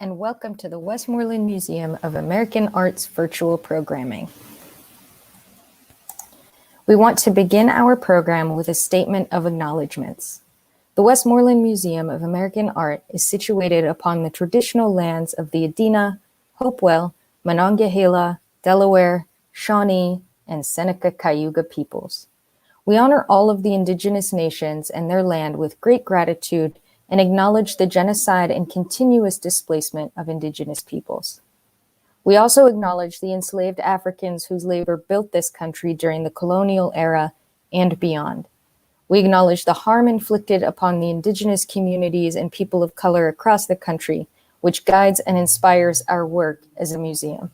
and welcome to the Westmoreland Museum of American Art's virtual programming. We want to begin our program with a statement of acknowledgments. The Westmoreland Museum of American Art is situated upon the traditional lands of the Adena, Hopewell, Monongahela, Delaware, Shawnee, and Seneca Cayuga peoples. We honor all of the indigenous nations and their land with great gratitude and acknowledge the genocide and continuous displacement of indigenous peoples. We also acknowledge the enslaved Africans whose labor built this country during the colonial era and beyond. We acknowledge the harm inflicted upon the indigenous communities and people of color across the country, which guides and inspires our work as a museum.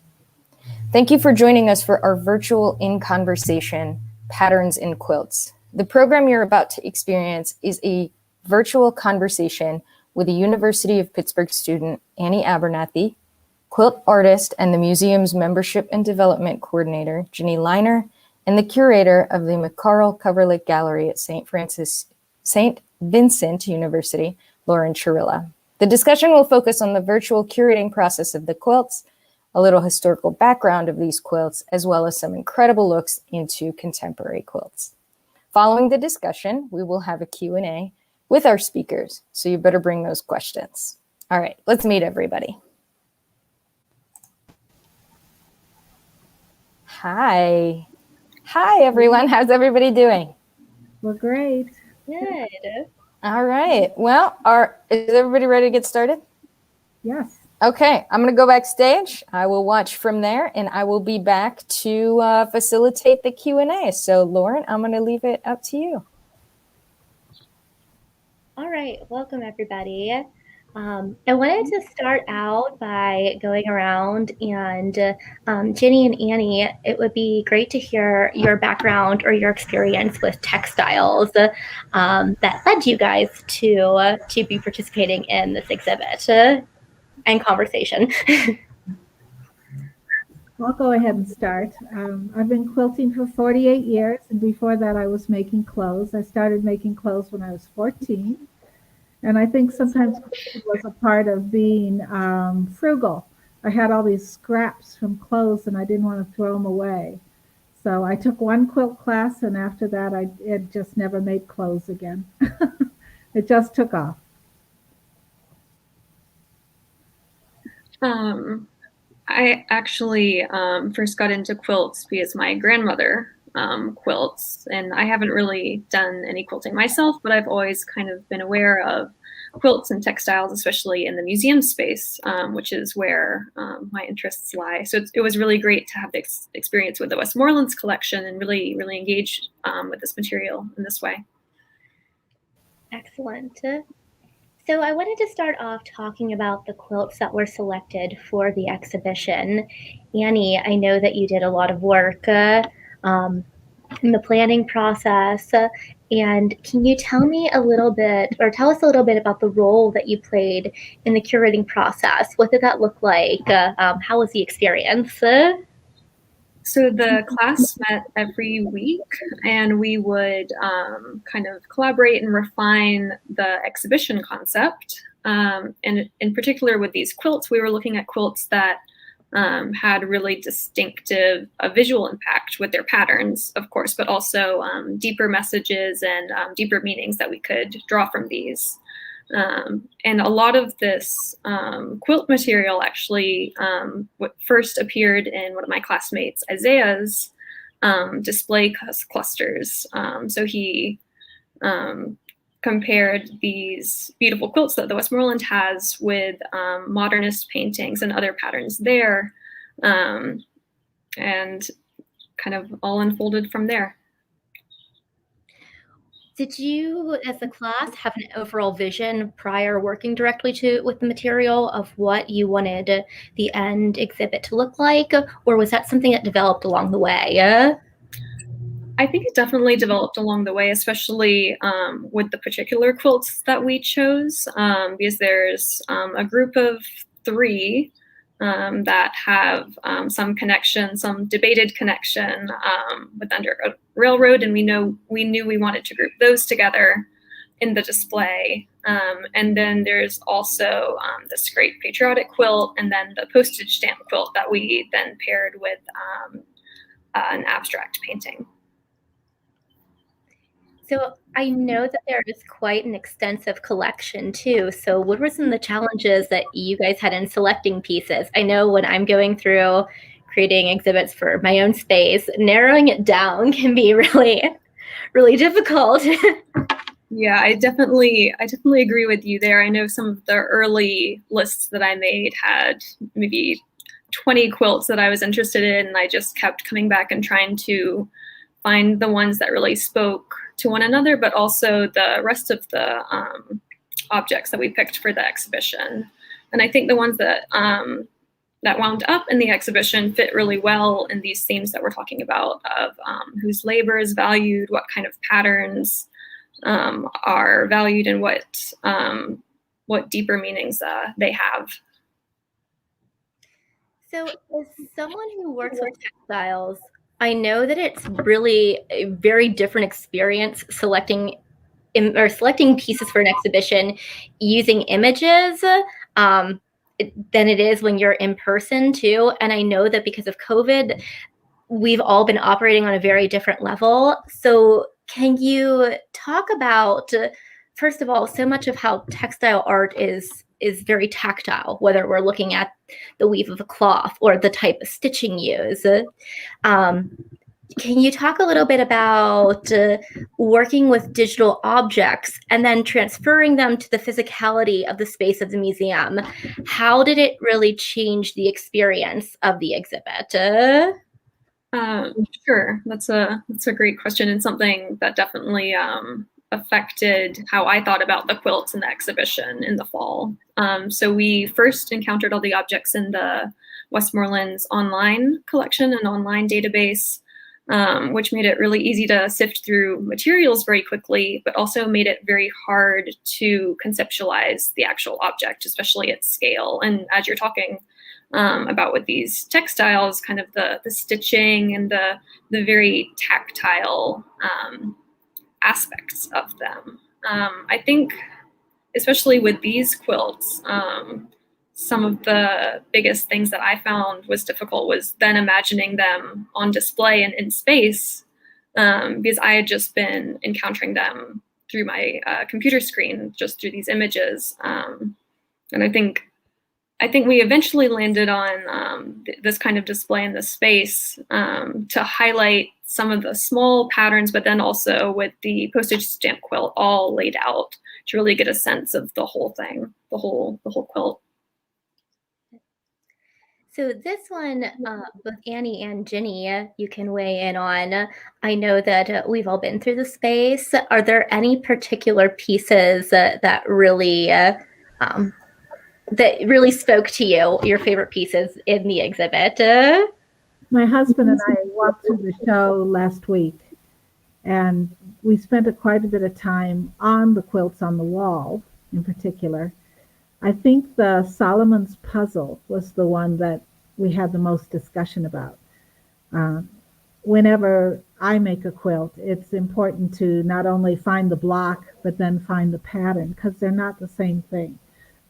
Thank you for joining us for our virtual In Conversation, Patterns in Quilts. The program you're about to experience is a virtual conversation with a University of Pittsburgh student, Annie Abernathy, quilt artist and the museum's membership and development coordinator, Ginnie Leiner, and the curator of the McCarl Coverlet Gallery at St. Vincent University, Lauren Churilla. The discussion will focus on the virtual curating process of the quilts, a little historical background of these quilts, as well as some incredible looks into contemporary quilts. Following the discussion, we will have a Q&A with our speakers, so you better bring those questions. All right, let's meet everybody. Hi. Hi, everyone. How's everybody doing? We're great. Good. All right. Well, is everybody ready to get started? Yes. Okay, I'm going to go backstage. I will watch from there, and I will be back to facilitate the Q&A. So, Lauren, I'm going to leave it up to you. All right, welcome everybody. I wanted to start out by going around and Ginnie and Annie, it would be great to hear your background or your experience with textiles that led you guys to be participating in this exhibit and conversation. I'll go ahead and start. I've been quilting for 48 years, and before that I was making clothes. I started making clothes when I was 14. And I think sometimes it was a part of being frugal. I had all these scraps from clothes and I didn't want to throw them away. So I took one quilt class, and after that I just never made clothes again. It just took off. I actually first got into quilts because my grandmother quilts, and I haven't really done any quilting myself, but I've always kind of been aware of quilts and textiles, especially in the museum space, which is where my interests lie. So it was really great to have this experience with the Westmoreland's collection and really engage with this material in this way. Excellent. So I wanted to start off talking about the quilts that were selected for the exhibition. Annie, I know that you did a lot of work in the planning process. And can you tell me a little bit, or tell us a little bit about the role that you played in the curating process? What did that look like? How was the experience? So the class met every week, and we would kind of collaborate and refine the exhibition concept. And in particular with these quilts, we were looking at quilts that had really distinctive visual impact with their patterns, of course, but also deeper messages and deeper meanings that we could draw from these. And a lot of this quilt material actually first appeared in one of my classmates, Isaiah's display clusters. So he compared these beautiful quilts that the Westmoreland has with modernist paintings and other patterns there, and kind of all unfolded from there. Did you, as a class, have an overall vision prior working directly with the material of what you wanted the end exhibit to look like, or was that something that developed along the way? I think it definitely developed along the way, especially with the particular quilts that we chose, because there's a group of 3 that have some connection, some debated connection with Underground Railroad, and we knew we wanted to group those together. in the display. And then there's also this great patriotic quilt, and then the postage stamp quilt that we then paired with an abstract painting. So I know that there is quite an extensive collection too. So what were some of the challenges that you guys had in selecting pieces? I know when I'm going through creating exhibits for my own space, narrowing it down can be really, really difficult. Yeah, I definitely agree with you there. I know some of the early lists that I made had maybe 20 quilts that I was interested in, and I just kept coming back and trying to find the ones that really spoke to one another, but also the rest of the objects that we picked for the exhibition. And I think the ones that that wound up in the exhibition fit really well in these themes that we're talking about of whose labor is valued, what kind of patterns are valued, and what deeper meanings they have. So as someone who works with textiles, I know that it's really a very different experience selecting pieces for an exhibition using images than it is when you're in person too. And I know that because of COVID, we've all been operating on a very different level. So can you talk about, first of all, so much of how textile art is very tactile, whether we're looking at the weave of a cloth or the type of stitching used. Can you talk a little bit about working with digital objects and then transferring them to the physicality of the space of the museum? How did it really change the experience of the exhibit? Sure, that's a great question, and something that definitely affected how I thought about the quilts in the exhibition in the fall. So we first encountered all the objects in the Westmoreland's online collection and online database, which made it really easy to sift through materials very quickly, but also made it very hard to conceptualize the actual object, especially at scale. And as you're talking about with these textiles, kind of the stitching and the very tactile aspects of them. I think, especially with these quilts, some of the biggest things that I found was difficult was then imagining them on display and in space, because I had just been encountering them through my computer screen, just through these images. And I think we eventually landed on this kind of display in the space to highlight some of the small patterns, but then also with the postage stamp quilt all laid out to really get a sense of the whole thing, the whole quilt. So this one, both Annie and Ginny, you can weigh in on. I know that we've all been through the space. Are there any particular pieces that really spoke to you, your favorite pieces in the exhibit? My husband and I walked through the show last week, and we spent quite a bit of time on the quilts on the wall in particular. I think the Solomon's puzzle was the one that we had the most discussion about. Whenever I make a quilt, it's important to not only find the block, but then find the pattern, because they're not the same thing.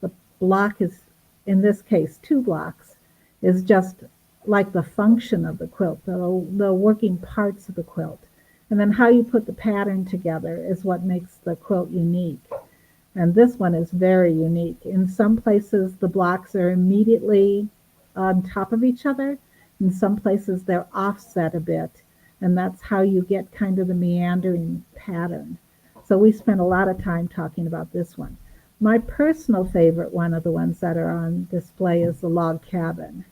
The block is, in this case, 2 blocks, is just like the function of the quilt, the working parts of the quilt. And then how you put the pattern together is what makes the quilt unique. And this one is very unique. In some places, the blocks are immediately on top of each other. In some places, they're offset a bit. And that's how you get kind of the meandering pattern. So we spent a lot of time talking about this one. My personal favorite one of the ones that are on display is the log cabin.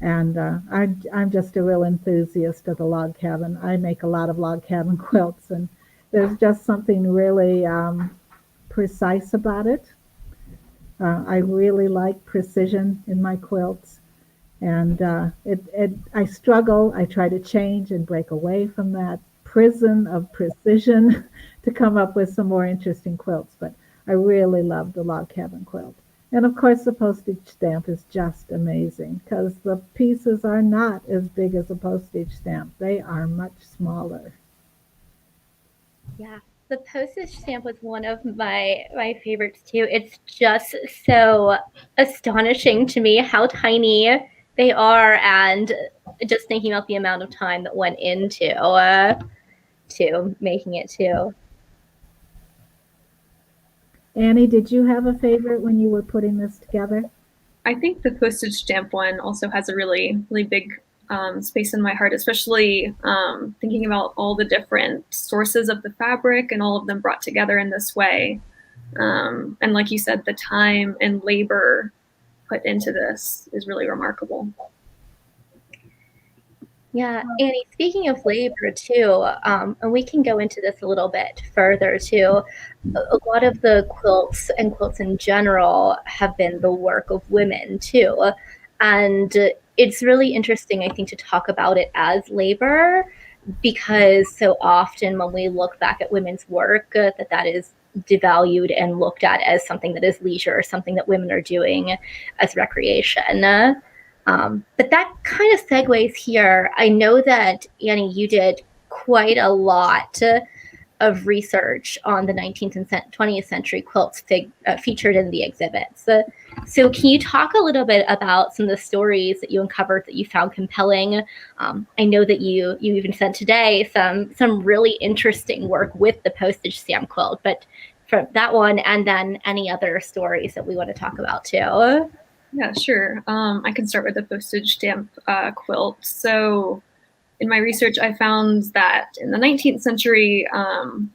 And I'm just a real enthusiast of the log cabin. I make a lot of log cabin quilts, and there's just something really precise about it. I really like precision in my quilts, and I struggle. I try to change and break away from that prison of precision to come up with some more interesting quilts, but I really love the log cabin quilt. And of course, the postage stamp is just amazing because the pieces are not as big as a postage stamp. They are much smaller. Yeah, The postage stamp was one of my favorites too. It's just so astonishing to me how tiny they are, and just thinking about the amount of time that went into to making it too. Annie, did you have a favorite when you were putting this together? I think the postage stamp one also has a really, really big space in my heart, especially thinking about all the different sources of the fabric and all of them brought together in this way. And like you said, the time and labor put into this is really remarkable. Yeah, Annie, speaking of labor too, and we can go into this a little bit further too, a lot of the quilts and quilts in general have been the work of women too. And it's really interesting, I think, to talk about it as labor, because so often when we look back at women's work, that is devalued and looked at as something that is leisure, something that women are doing as recreation. But that kind of segues here. I know that, Annie, you did quite a lot of research on the 19th and 20th century quilts featured in the exhibits. So can you talk a little bit about some of the stories that you uncovered that you found compelling? I know that you even sent today some really interesting work with the postage stamp quilt, but from that one and then any other stories that we want to talk about too. Yeah, sure. I can start with the postage stamp quilt. So in my research, I found that in the 19th century,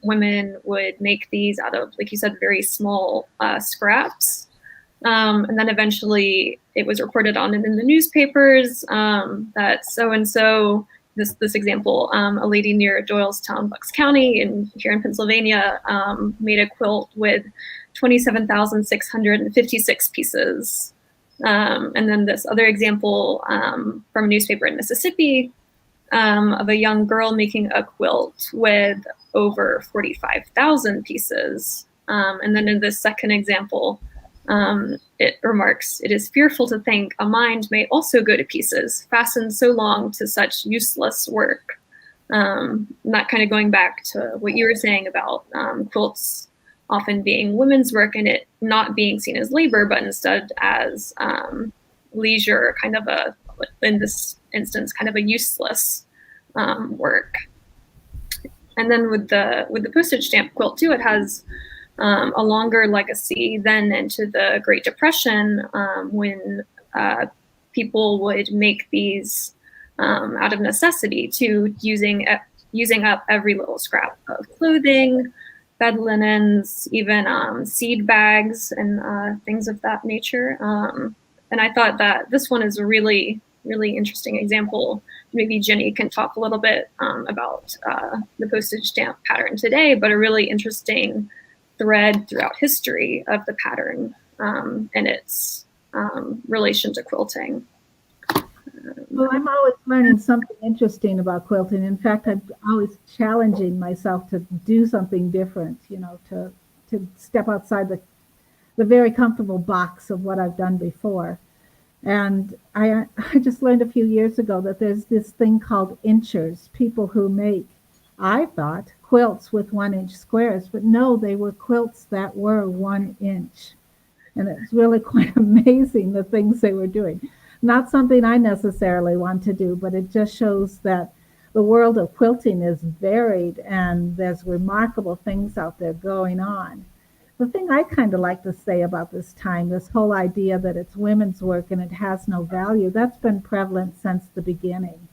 women would make these out of, like you said, very small scraps. And then eventually it was reported on in the newspapers that so-and-so, this example, a lady near Doylestown, Bucks County here in Pennsylvania, made a quilt with 27,656 pieces. And then this other example from a newspaper in Mississippi of a young girl making a quilt with over 45,000 pieces. And then in this second example, it remarks, "It is fearful to think a mind may also go to pieces, fastened so long to such useless work." And that kind of going back to what you were saying about quilts often being women's work and it not being seen as labor, but instead as leisure, kind of in this instance, kind of a useless work. And then with the postage stamp quilt too, it has a longer legacy than into the Great Depression, when people would make these out of necessity, to using up every little scrap of clothing, bed linens, even seed bags and things of that nature. And I thought that this one is a really, really interesting example. Maybe Ginnie can talk a little bit about the postage stamp pattern today, but a really interesting thread throughout history of the pattern and its relation to quilting. Well, I'm always learning something interesting about quilting. In fact, I'm always challenging myself to do something different, to step outside the very comfortable box of what I've done before. And I just learned a few years ago that there's this thing called inchers, people who make, I thought, quilts with 1-inch squares, but no, they were quilts that were 1 inch. And it's really quite amazing the things they were doing. Not something I necessarily want to do, but it just shows that the world of quilting is varied and there's remarkable things out there going on. The thing I kind of like to say about this time, this whole idea that it's women's work and it has no value, that's been prevalent since the beginning.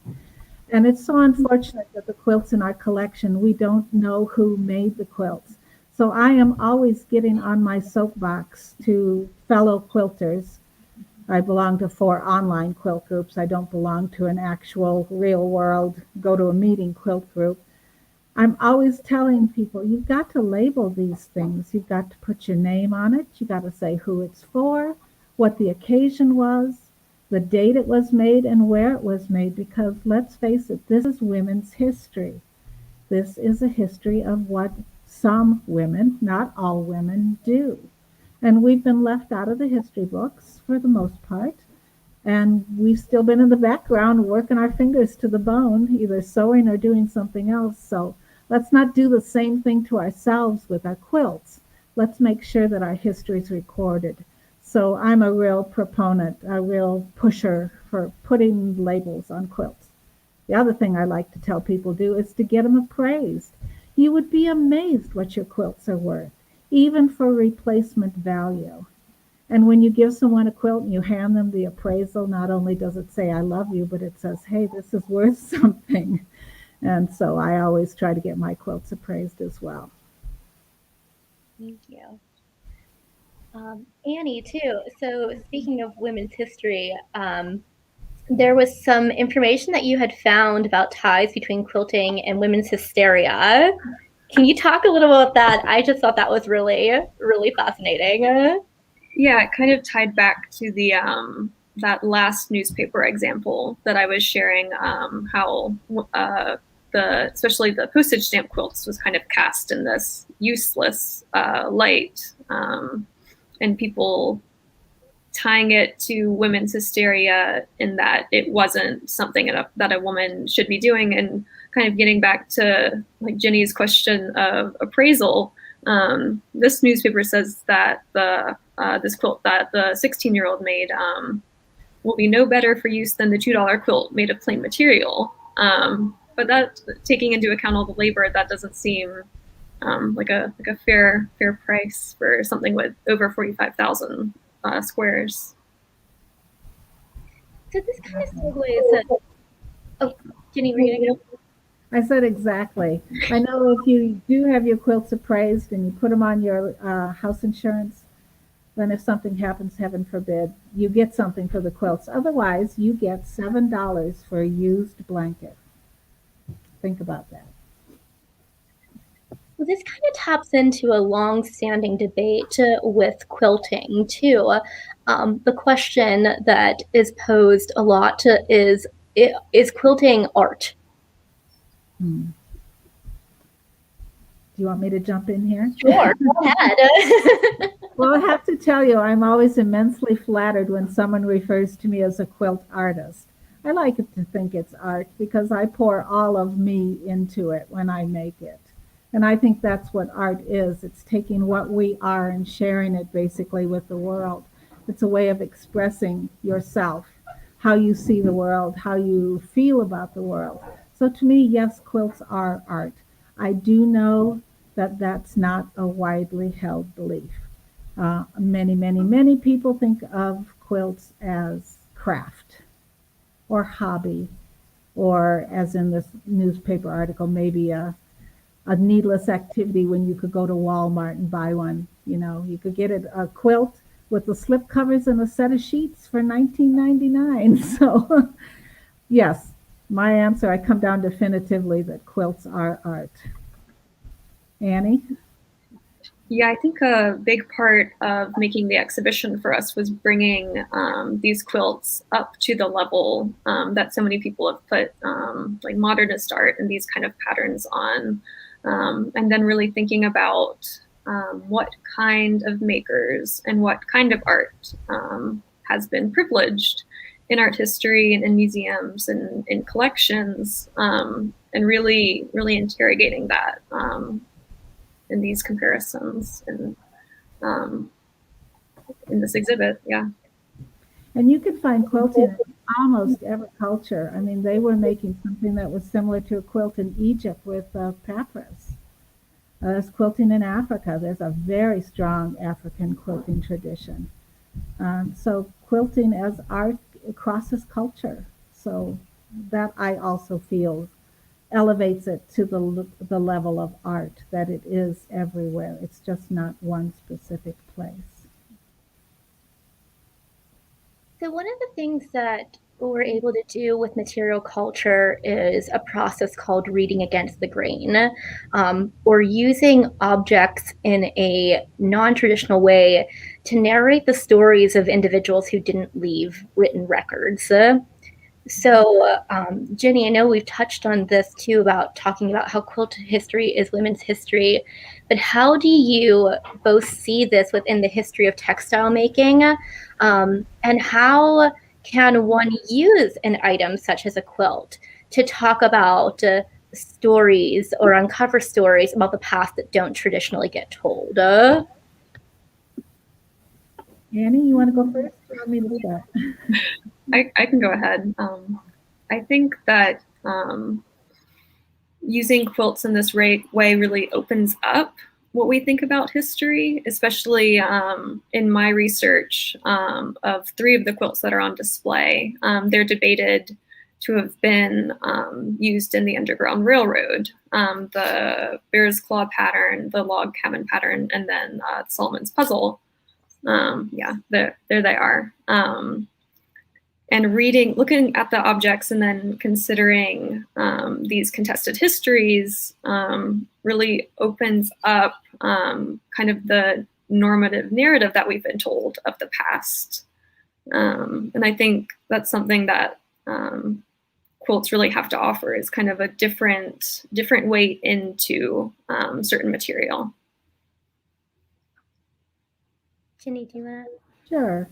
And it's so unfortunate that the quilts in our collection, we don't know who made the quilts. So I am always getting on my soapbox to fellow quilters. I belong to 4 online quilt groups. I don't belong to an actual real world, go to a meeting quilt group. I'm always telling people, you've got to label these things. You've got to put your name on it. You got to say who it's for, what the occasion was, the date it was made, and where it was made, because let's face it, this is women's history. This is a history of what some women, not all women, do. And we've been left out of the history books for the most part. And we've still been in the background working our fingers to the bone, either sewing or doing something else. So Let's not do the same thing to ourselves with our quilts. Let's make sure that our history is recorded. So I'm a real proponent, a real pusher for putting labels on quilts. The other thing I like to tell people do is to get them appraised. You would be amazed what your quilts are worth, even for replacement value. And when you give someone a quilt and you hand them the appraisal, not only does it say, I love you, but it says, hey, this is worth something. And so I always try to get my quilts appraised as well. Thank you. Annie, too. So speaking of women's history, there was some information that you had found about ties between quilting and women's hysteria. Can you talk a little about that? I just thought that was really, really fascinating. Yeah, it kind of tied back to the that newspaper example that I was sharing, how especially the postage stamp quilts was kind of cast in this useless light, and people tying it to women's hysteria in that it wasn't something that a woman should be doing, and kind of getting back to like Ginny's question of appraisal. This newspaper says that this quilt that the 16-year-old made will be no better for use than the $2 quilt made of plain material. But that, taking into account all the labor, that doesn't seem like a fair price for something with over 45,000 squares. So this kind of segues. Oh, Ginny, were you going to go? I said exactly. I know if you do have your quilts appraised and you put them on your house insurance, then if something happens, heaven forbid, you get something for the quilts. Otherwise, you get $7 for a used blanket. Think about that. Well, this kind of taps into a long-standing debate with quilting, too. The question that is posed a lot is quilting art? Do you want me to jump in here? Sure, go ahead. Well, I have to tell you, I'm always immensely flattered when someone refers to me as a quilt artist. I like to think it's art because I pour all of me into it when I make it. And I think that's what art is. It's taking what we are and sharing it basically with the world. It's a way of expressing yourself, how you see the world, how you feel about the world. So to me, yes, quilts are art. I do know that that's not a widely held belief. Many people think of quilts as craft or hobby, or as in this newspaper article, maybe a needless activity when you could go to Walmart and buy one. You know, you could get a quilt with the slip covers and a set of sheets for $19.99. So yes, my answer, I come down definitively that quilts are art. Annie? Yeah, I think a big part of making the exhibition for us was bringing these quilts up to the level that so many people have put like modernist art and these kind of patterns on. And then really thinking about what kind of makers and what kind of art has been privileged in art history and in museums and in collections, and really interrogating that in these comparisons and in this exhibit. Yeah. And you can find quilting in almost every culture. I mean, they were making something that was similar to a quilt in Egypt with papyrus. There's quilting in Africa. There's a very strong African quilting tradition. So quilting as art crosses culture. So that I also feel elevates it to the level of art, that it is everywhere. It's just not one specific place. So one of the things that we're able to do with material culture is a process called reading against the grain, or using objects in a non-traditional way to narrate the stories of individuals who didn't leave written records. So, Ginny, I know we've touched on this too, about talking about how quilt history is women's history, but how do you both see this within the history of textile making, and how can one use an item such as a quilt to talk about stories or uncover stories about the past that don't traditionally get told. Annie, you want to go first? You want me to start? I can go ahead. I think that using quilts in this way really opens up what we think about history, especially in my research of 3 of the quilts that are on display. They're debated to have been used in the Underground Railroad, the Bear's Claw pattern, the log cabin pattern, and then Solomon's Puzzle. Yeah, there they are. And looking at the objects and then considering these contested histories really opens up kind of the normative narrative that we've been told of the past. And I think that's something that quilts really have to offer, is kind of a different way into certain material. Ginny, do you want to? Sure.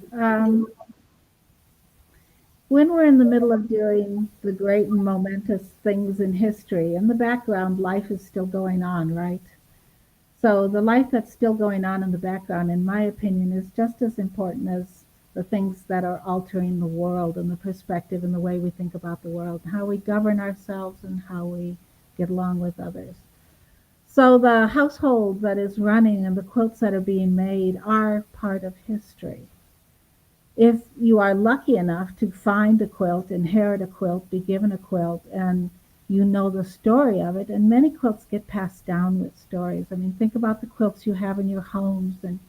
When we're in the middle of doing the great and momentous things in history, in the background, life is still going on, right? So the life that's still going on in the background, in my opinion, is just as important as the things that are altering the world and the perspective and the way we think about the world, and how we govern ourselves and how we get along with others. So the household that is running and the quilts that are being made are part of history. If you are lucky enough to find a quilt, inherit a quilt, be given a quilt, and you know the story of it, and many quilts get passed down with stories. I mean, think about the quilts you have in your homes, and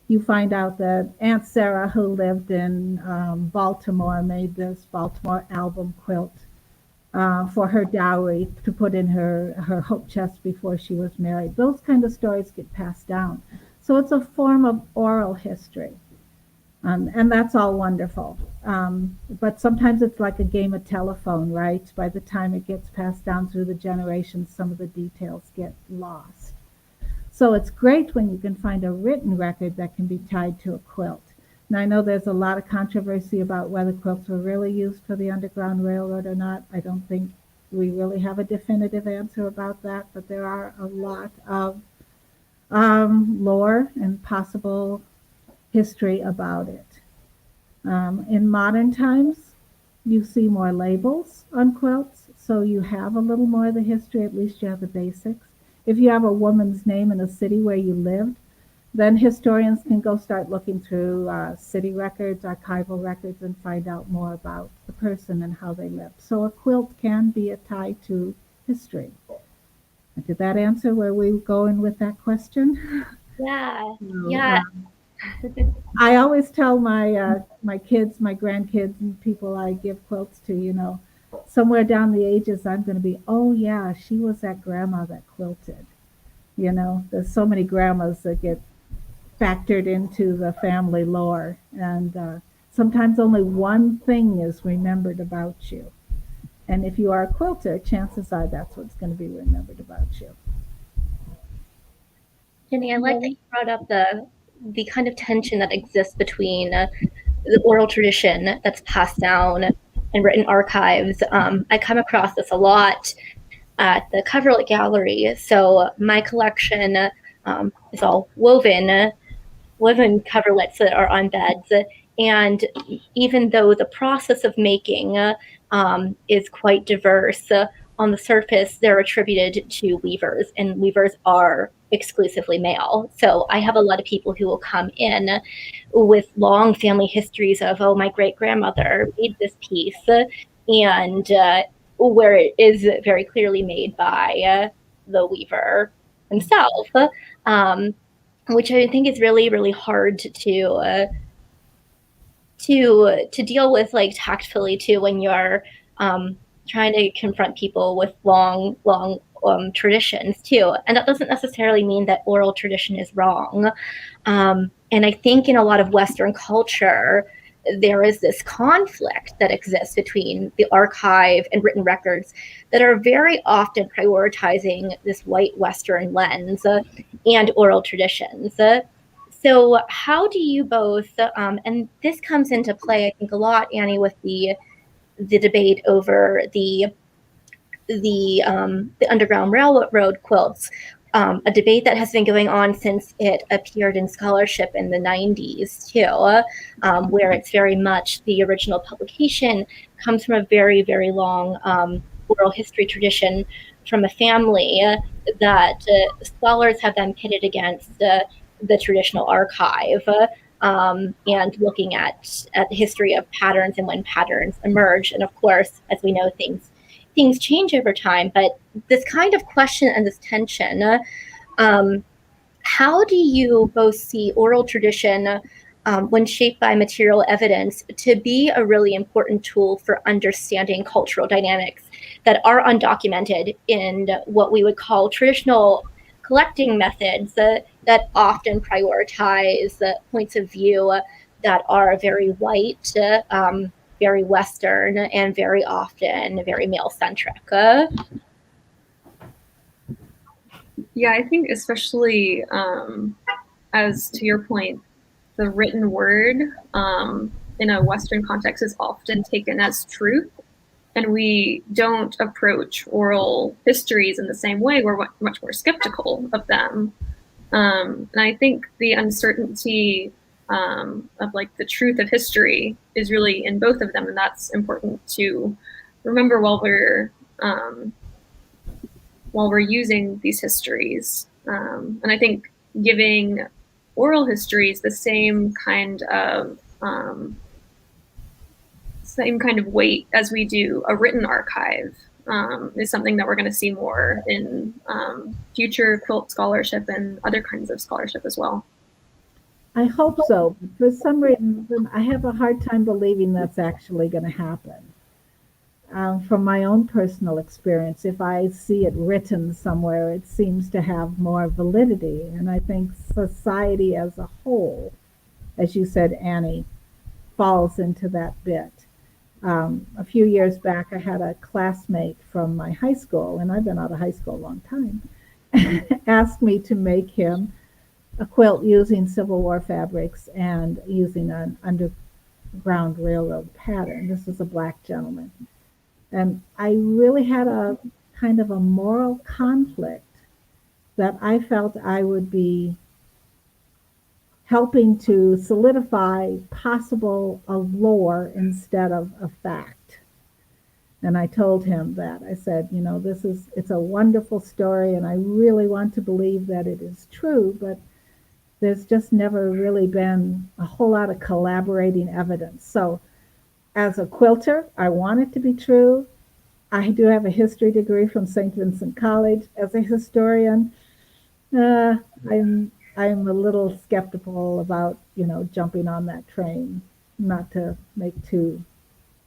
you find out that Aunt Sarah, who lived in Baltimore, made this Baltimore album quilt for her dowry to put in her hope chest before she was married. Those kind of stories get passed down. So it's a form of oral history. And that's all wonderful. But sometimes it's like a game of telephone, right? By the time it gets passed down through the generations, some of the details get lost. So it's great when you can find a written record that can be tied to a quilt. Now, I know there's a lot of controversy about whether quilts were really used for the Underground Railroad or not. I don't think we really have a definitive answer about that, but there are a lot of lore and possible history about it. In modern times, you see more labels on quilts, so you have a little more of the history, at least you have the basics. If you have a woman's name in a city where you lived, then historians can go start looking through city records, archival records, and find out more about the person and how they lived. So a quilt can be a tie to history. Did that answer where we were going with that question? Yeah, So, yeah. I always tell my kids, my grandkids, and people I give quilts to, somewhere down the ages, I'm going to be, oh yeah, she was that grandma that quilted. There's so many grandmas that get factored into the family lore, and sometimes only one thing is remembered about you. And if you are a quilter, chances are that's what's going to be remembered about you. Ginny, I like that you brought up the kind of tension that exists between the oral tradition that's passed down and written archives. I come across this a lot at the Coverlet Gallery. So my collection is all woven coverlets that are on beds. And even though the process of making is quite diverse, on the surface, they're attributed to weavers, and weavers are exclusively male. So I have a lot of people who will come in with long family histories of, oh, my great-grandmother made this piece, and where it is very clearly made by the weaver himself, which I think is really, really hard to deal with, like, tactfully too, when you're trying to confront people with long traditions too. And that doesn't necessarily mean that oral tradition is wrong. And I think in a lot of Western culture, there is this conflict that exists between the archive and written records that are very often prioritizing this white Western lens and oral traditions. So how do you both, and this comes into play, I think, a lot, Annie, with the debate over the the Underground Railroad quilts, a debate that has been going on since it appeared in scholarship in the 90s too, where it's very much the original publication comes from a very, very long oral history tradition from a family that scholars have then pitted against the traditional archive, and looking at the history of patterns and when patterns emerge. And of course, as we know, things change over time, but this kind of question and this tension, how do you both see oral tradition, when shaped by material evidence, to be a really important tool for understanding cultural dynamics that are undocumented in what we would call traditional collecting methods that often prioritize points of view that are very white, very Western, and very often very male-centric? Yeah, I think especially as to your point, the written word in a Western context is often taken as truth, and we don't approach oral histories in the same way. We're much more skeptical of them. And I think the uncertainty of like the truth of history is really in both of them, and that's important to remember while we're using these histories. And I think giving oral histories the same kind of weight as we do a written archive is something that we're going to see more in future quilt scholarship and other kinds of scholarship as well. I hope so. For some reason, I have a hard time believing that's actually going to happen. From my own personal experience, if I see it written somewhere, it seems to have more validity. And I think society as a whole, as you said, Annie, falls into that bit. A few years back, I had a classmate from my high school, and I've been out of high school a long time, asked me to make him a quilt using Civil War fabrics and using an Underground Railroad pattern. This was a black gentleman. And I really had a kind of a moral conflict that I felt I would be helping to solidify possible a lore instead of a fact. And I told him that. I said, you know, it's a wonderful story, and I really want to believe that it is true, but there's just never really been a whole lot of collaborating evidence. So as a quilter, I want it to be true. I do have a history degree from St. Vincent College. As a historian, I'm a little skeptical about, jumping on that train, not to make too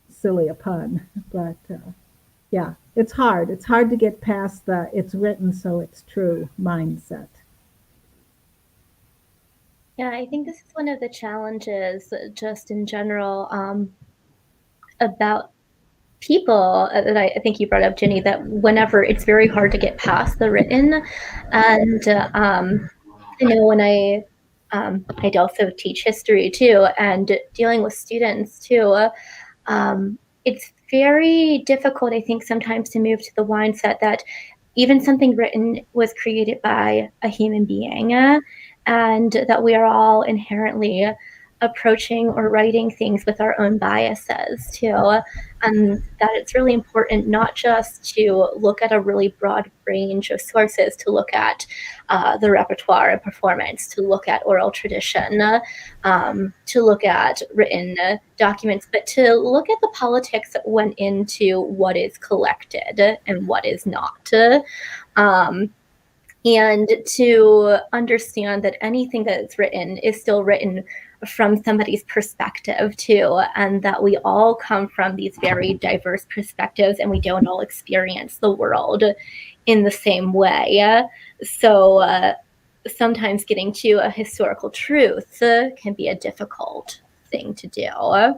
silly a pun, but yeah, it's hard. It's hard to get past the "it's written so it's true" mindset. Yeah, I think this is one of the challenges just in general about people that I think you brought up, Ginny, that whenever it's very hard to get past the written. And I know when I also teach history too, and dealing with students too, it's very difficult, I think, sometimes to move to the mindset that even something written was created by a human being, and that we are all inherently approaching or writing things with our own biases too. And that it's really important not just to look at a really broad range of sources, to look at the repertoire of performance, to look at oral tradition, to look at written documents, but to look at the politics that went into what is collected and what is not. And to understand that anything that is written is still written from somebody's perspective too, and that we all come from these very diverse perspectives, and we don't all experience the world in the same way. So sometimes getting to a historical truth can be a difficult thing to do. I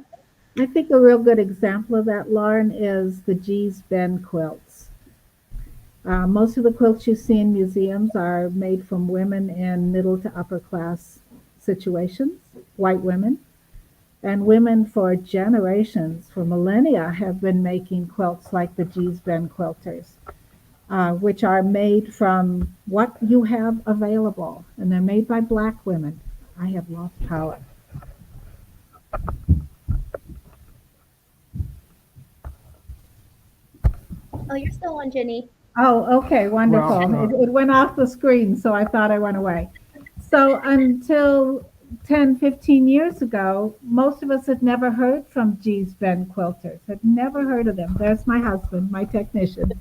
think a real good example of that, Lauren, is the G's Ben quilts. Most of the quilts you see in museums are made from women in middle to upper class situations, white women. And women for generations, for millennia, have been making quilts like the Gee's Bend quilters, which are made from what you have available. And they're made by Black women. I have lost power. Oh, you're still on, Ginny. Oh, okay, wonderful. Well, It went off the screen, so I thought I went away. So until 10, 15 years ago, most of us had never heard from Gee's Bend quilters, had never heard of them. There's my husband, my technician.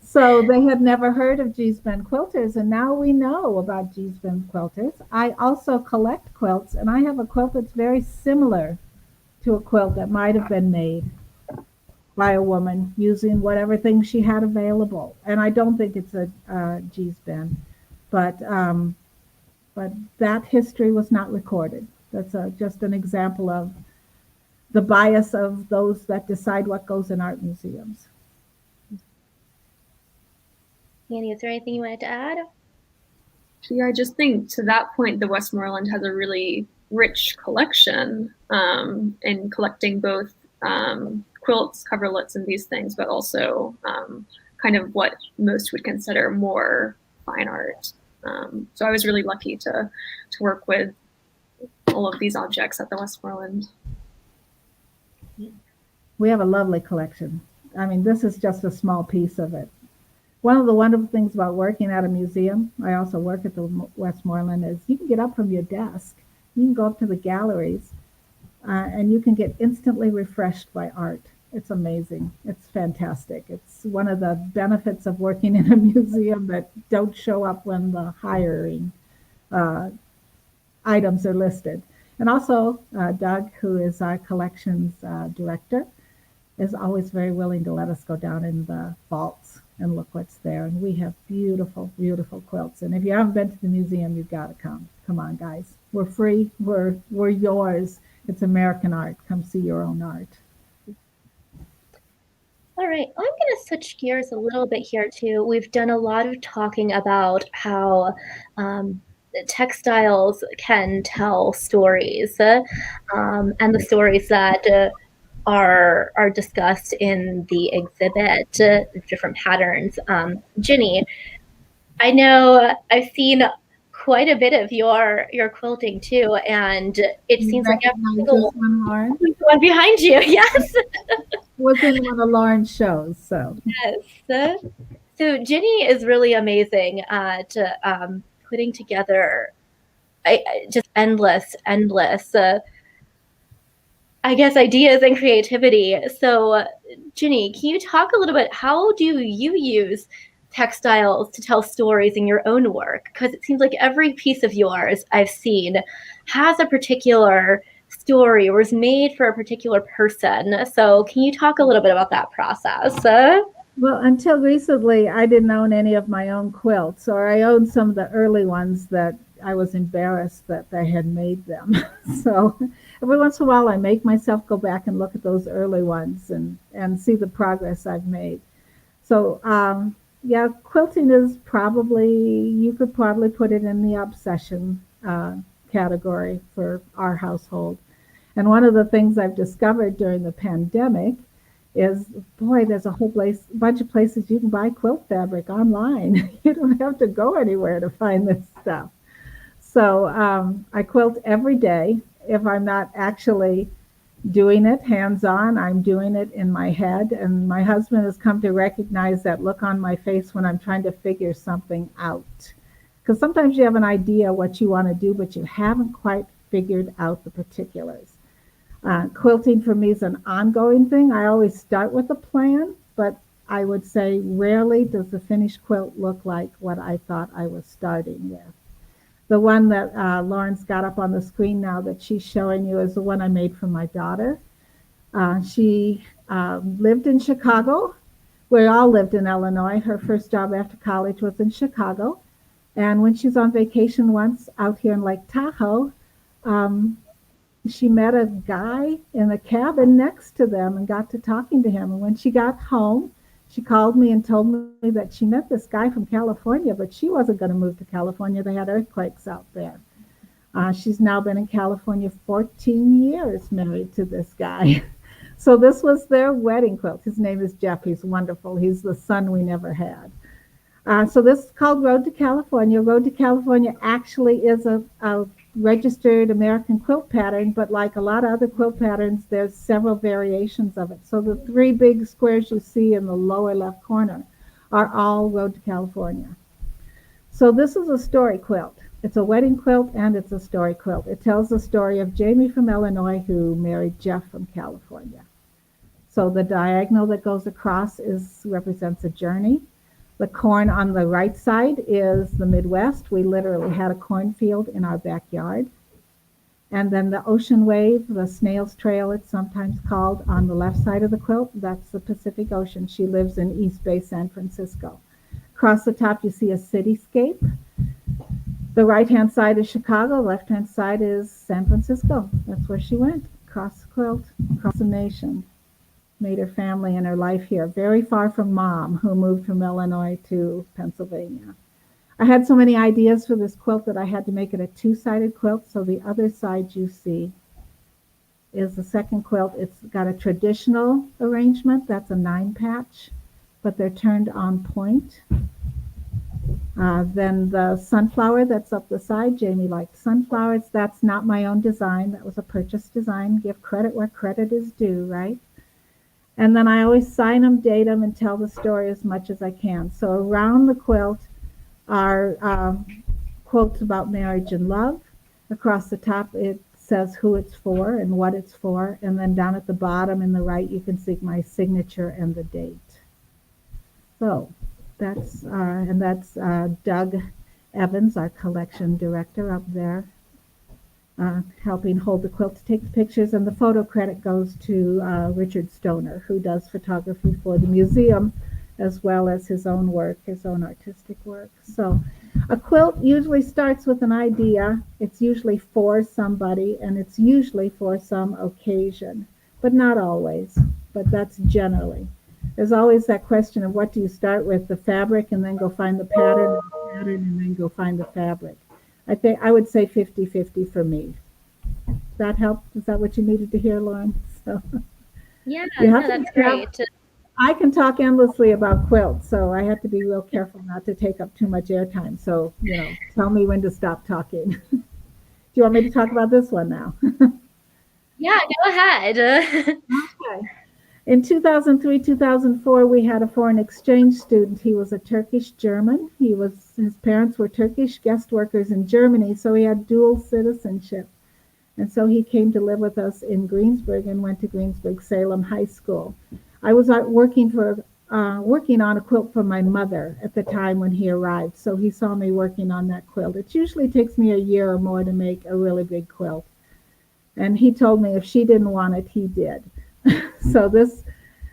So they had never heard of Gee's Bend quilters, and now we know about Gee's Bend quilters. I also collect quilts, and I have a quilt that's very similar to a quilt that might have been made by a woman using whatever things she had available. And I don't think it's a Gee's Bend, but that history was not recorded. That's just an example of the bias of those that decide what goes in art museums. Annie, is there anything you wanted to add? Yeah, I just think to that point, the Westmoreland has a really rich collection in collecting both quilts, coverlets, and these things, but also kind of what most would consider more fine art. So I was really lucky to work with all of these objects at the Westmoreland. We have a lovely collection. I mean, this is just a small piece of it. One of the wonderful things about working at a museum, I also work at the Westmoreland, is you can get up from your desk, you can go up to the galleries, and you can get instantly refreshed by art. It's amazing. It's fantastic. It's one of the benefits of working in a museum that don't show up when the hiring items are listed. And also, Doug, who is our collections director, is always very willing to let us go down in the vaults and look what's there. And we have beautiful, beautiful quilts. And if you haven't been to the museum, you've got to come. Come on, guys. We're free. We're yours. It's American art. Come see your own art. All right, I'm going to switch gears a little bit here too. We've done a lot of talking about how textiles can tell stories, and the stories that are discussed in the exhibit, different patterns. Ginny, I know I've seen quite a bit of your quilting too, and it seems like every single one behind you. Yes. Was in one of Lauren's shows, so. Yes. So Ginny is really amazing at putting together just endless, I guess, ideas and creativity. So Ginny, can you talk a little bit, how do you use textiles to tell stories in your own work? Because it seems like every piece of yours I've seen has a particular story or was made for a particular person. So can you talk a little bit about that process? Well, until recently, I didn't own any of my own quilts, or I owned some of the early ones that I was embarrassed that I had made them. So every once in a while, I make myself go back and look at those early ones and see the progress I've made. So yeah, quilting is probably, you could probably put it in the obsession category for our household. And one of the things I've discovered during the pandemic is, boy, there's a whole bunch of places you can buy quilt fabric online. You don't have to go anywhere to find this stuff. So I quilt every day. If I'm not actually doing it hands-on, I'm doing it in my head. And my husband has come to recognize that look on my face when I'm trying to figure something out. Because sometimes you have an idea what you want to do, but you haven't quite figured out the particulars. Quilting for me is an ongoing thing. I always start with a plan, but I would say rarely does the finished quilt look like what I thought I was starting with. The one that Lauren's got up on the screen now that she's showing you is the one I made for my daughter. She lived in Chicago. We all lived in Illinois. Her first job after college was in Chicago. And when she was on vacation once out here in Lake Tahoe, she met a guy in the cabin next to them and got to talking to him. And when she got home, she called me and told me that she met this guy from California, but she wasn't going to move to California. They had earthquakes out there. She's now been in California 14 years, married to this guy. So this was their wedding quilt. His name is Jeff. He's wonderful. He's the son we never had. So this is called Road to California. Road to California actually is a registered American quilt pattern, but like a lot of other quilt patterns, there's several variations of it. So the 3 big squares you see in the lower left corner are all Road to California. So this is a story quilt. It's a wedding quilt and it's a story quilt. It tells the story of Jamie from Illinois who married Jeff from California. So the diagonal that goes across represents a journey. The corn on the right side is the Midwest. We literally had a cornfield in our backyard. And then the ocean wave, the snail's trail, it's sometimes called, on the left side of the quilt, that's the Pacific Ocean. She lives in East Bay, San Francisco. Across the top, you see a cityscape. The right-hand side is Chicago, left-hand side is San Francisco. That's where she went, across the quilt, across the nation. Made her family and her life here, very far from Mom, who moved from Illinois to Pennsylvania. I had so many ideas for this quilt that I had to make it a 2-sided quilt, so the other side you see is the second quilt. It's got a traditional arrangement, that's a 9-patch, but they're turned on point. Then the sunflower that's up the side, Jamie liked sunflowers. That's not my own design. That was a purchase design. Give credit where credit is due, right? And then I always sign them, date them, and tell the story as much as I can. So around the quilt are quotes about marriage and love. Across the top, it says who it's for and what it's for. And then down at the bottom in the right, you can see my signature and the date. So that's Doug Evans, our collection director up there, helping hold the quilt to take the pictures. And the photo credit goes to Richard Stoner, who does photography for the museum, as well as his own work, his own artistic work. So a quilt usually starts with an idea. It's usually for somebody, and it's usually for some occasion, but not always, but that's generally. There's always that question of what do you start with, the fabric, and then go find the pattern, and then go find the fabric. I think I would say 50-50 for me. Does that help? Is that what you needed to hear, Lauren? So, yeah, no, that's great. I can talk endlessly about quilts, so I have to be real careful not to take up too much airtime. So, tell me when to stop talking. Do you want me to talk about this one now? Yeah, go ahead. Okay. In 2003, 2004, we had a foreign exchange student. He was a Turkish German. His parents were Turkish guest workers in Germany, so he had dual citizenship. And so he came to live with us in Greensburg and went to Greensburg-Salem High School. I was working on a quilt for my mother at the time when he arrived, so he saw me working on that quilt. It usually takes me a year or more to make a really big quilt. And he told me if she didn't want it, he did. So this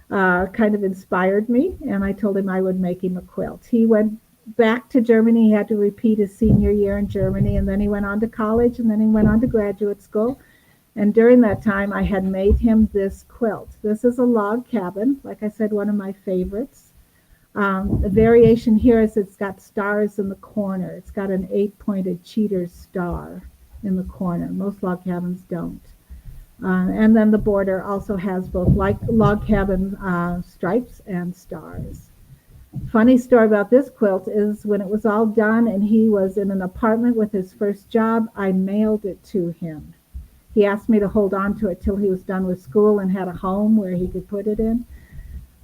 kind of inspired me, and I told him I would make him a quilt. He went back to Germany. He had to repeat his senior year in Germany, and then he went on to college, and then he went on to graduate school. And during that time, I had made him this quilt. This is a log cabin, like I said, one of my favorites. The variation here is it's got stars in the corner. It's got an 8-pointed cheater's star in the corner. Most log cabins don't. And then the border also has both log cabin stripes and stars. Funny story about this quilt is when it was all done and he was in an apartment with his first job, I mailed it to him. He asked me to hold on to it till he was done with school and had a home where he could put it in.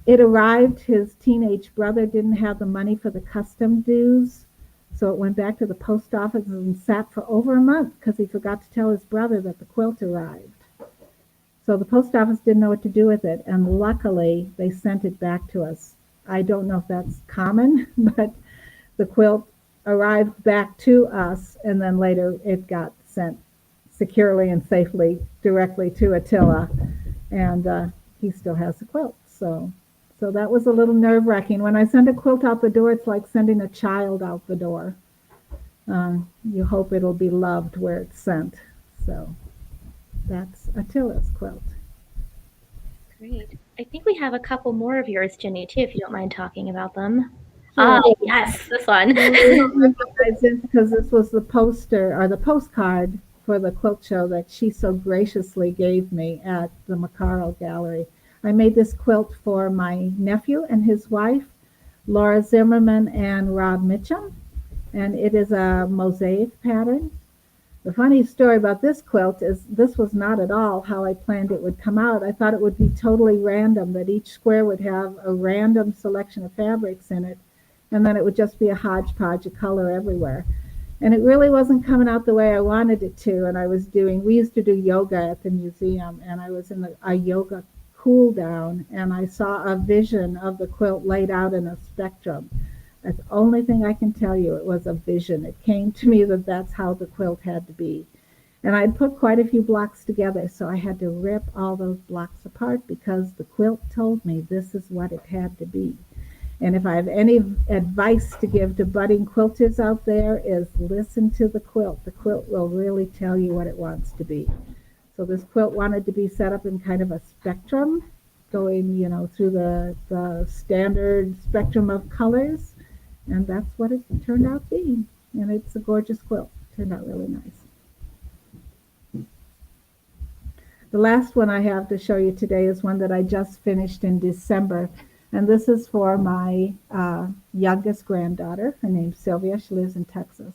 It arrived. His teenage brother didn't have the money for the custom dues, so it went back to the post office and sat for over a month because he forgot to tell his brother that the quilt arrived. So the post office didn't know what to do with it, and luckily they sent it back to us. I don't know if that's common, but the quilt arrived back to us, and then later it got sent securely and safely directly to Attila, and he still has the quilt. So that was a little nerve-wracking. When I send a quilt out the door, it's like sending a child out the door. You hope it'll be loved where it's sent. So that's Attila's quilt. Great. I think we have a couple more of yours, Ginny, too, if you don't mind talking about them. Sure. Oh, yes, this one. Because this was the poster or the postcard for the quilt show that she so graciously gave me at the McCarl Gallery. I made this quilt for my nephew and his wife, Laura Zimmerman and Rob Mitchum, and it is a mosaic pattern. The funny story about this quilt is this was not at all how I planned it would come out. I thought it would be totally random, that each square would have a random selection of fabrics in it, and then it would just be a hodgepodge of color everywhere. And it really wasn't coming out the way I wanted it to. And we used to do yoga at the museum, and I was in a yoga cool down, and I saw a vision of the quilt laid out in a spectrum. That's the only thing I can tell you. It was a vision. It came to me that that's how the quilt had to be. And I'd put quite a few blocks together, so I had to rip all those blocks apart because the quilt told me this is what it had to be. And if I have any advice to give to budding quilters out there is listen to the quilt. The quilt will really tell you what it wants to be. So this quilt wanted to be set up in kind of a spectrum, going, through the standard spectrum of colors. And that's what it turned out being. And it's a gorgeous quilt. It turned out really nice. The last one I have to show you today is one that I just finished in December. And this is for my youngest granddaughter. Her name's Sylvia. She lives in Texas.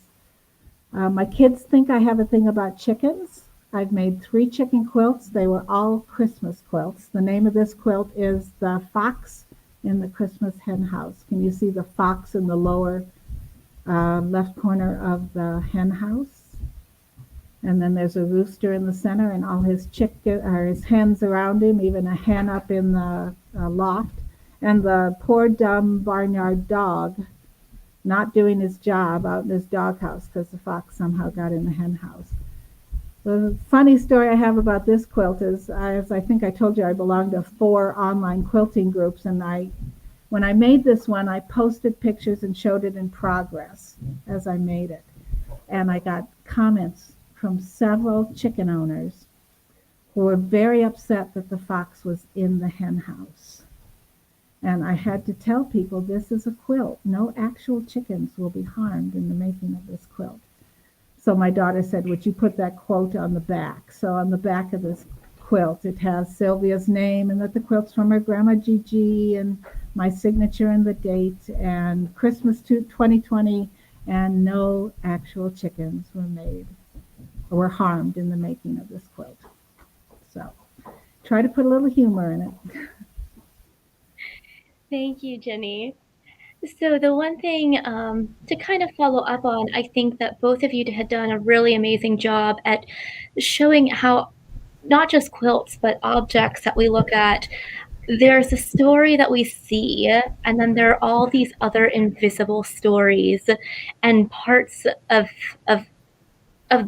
My kids think I have a thing about chickens. I've made 3 chicken quilts. They were all Christmas quilts. The name of this quilt is The Fox in the Christmas Hen House. Can you see the fox in the lower left corner of the hen house? And then there's a rooster in the center and all his his hens around him, even a hen up in the loft. And the poor dumb barnyard dog not doing his job out in his doghouse because the fox somehow got in the hen house. The funny story I have about this quilt is, as I think I told you, I belong to 4 online quilting groups, and when I made this one, I posted pictures and showed it in progress as I made it. And I got comments from several chicken owners who were very upset that the fox was in the hen house. And I had to tell people this is a quilt. No actual chickens will be harmed in the making of this quilt. So my daughter said, would you put that quote on the back? So on the back of this quilt, it has Sylvia's name and that the quilt's from her grandma Gigi and my signature and the date and Christmas 2020, and no actual chickens were harmed in the making of this quilt. So try to put a little humor in it. Thank you, Ginnie. So the one thing to kind of follow up on, I think that both of you had done a really amazing job at showing how not just quilts, but objects that we look at, there's a story that we see, and then there are all these other invisible stories and parts of